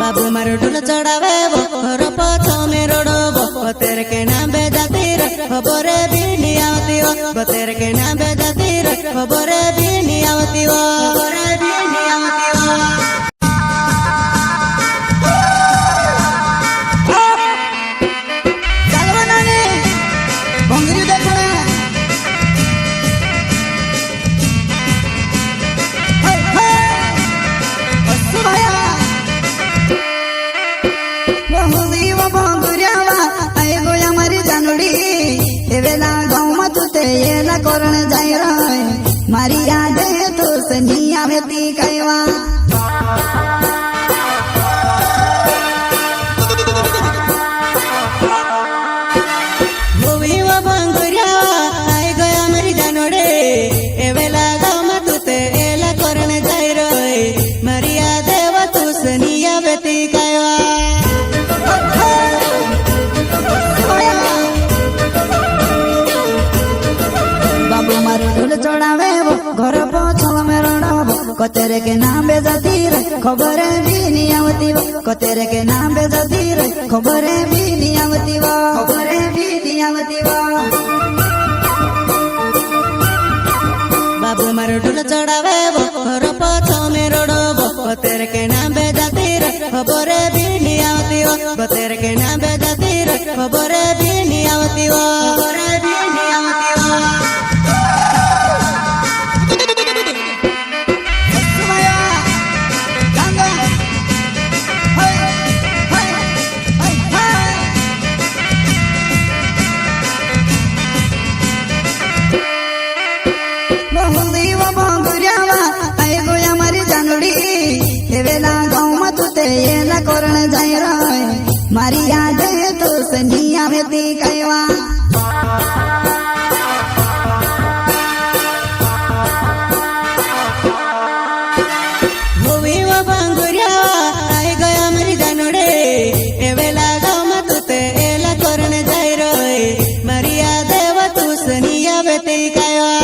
बाबू मारो ढोल चढ़ावे वो घर प्रथमे रोडो तेरे के नाम बेजातिर खबरे भी नहीं आवती वो तेरे के नाम बेजातिर खबरे भी नहीं आवती वो खबरे भी नहीं आवती वो करण जाय रहे मारी याद तो सनी आवेती कहवा मूवी व बंगुरिया आय गया मेरी जानोड़े एवेला गाँव में तुते एला करण जाय रहे मारी याद तो सनी आवेती कहवा ढोल चढ़ावे वो घर पछल में रड़ब कतेरे के नाम बेजातिर खबर भी नहीं आवती वो कतेरे के नाम बेजातिर खबर भी नहीं आवती वो खबर भी नहीं आवती वो बाबू मारो ढोल चढ़ावे वो घर पछल में रड़ब कतेरे के नाम बेजातिर खबर भी नहीं आवती वो कतेरे के नाम बेजातिर खबर भी नहीं आवती वो खबर भी नहीं आवती वो करण जाय रहे मारी याद तो सनी आवेती कहवा मूवी व बंगुरिया आय गया मेरी जानोड़े एवेला गाँव में तुते एला करण जाय रहे मारी याद तो सनी आवेती कहवा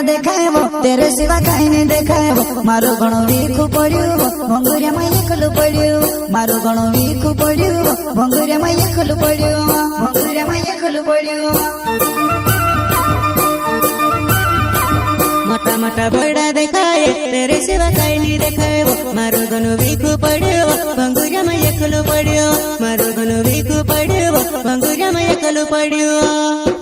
देखाए वो तेरे सिवा कहीं नहीं देखाए वो मारो गणो वीखु पड़ियो भंगुरिया में एकलु पड़ियो मारो गणो वीखु पड़ियो भंगुरिया में एकलु पड़ियो भंगुरिया में एकलु पड़ियो मोटा मोटा बड़ा देखाए तेरे सिवा कहीं नहीं देखाए वो मारो गणो वीखु पड़ियो भंगुरिया में एकलु पड़ियो मारो गणो वीखु पड़ियो भंगुरिया में एकलु पड़ियो।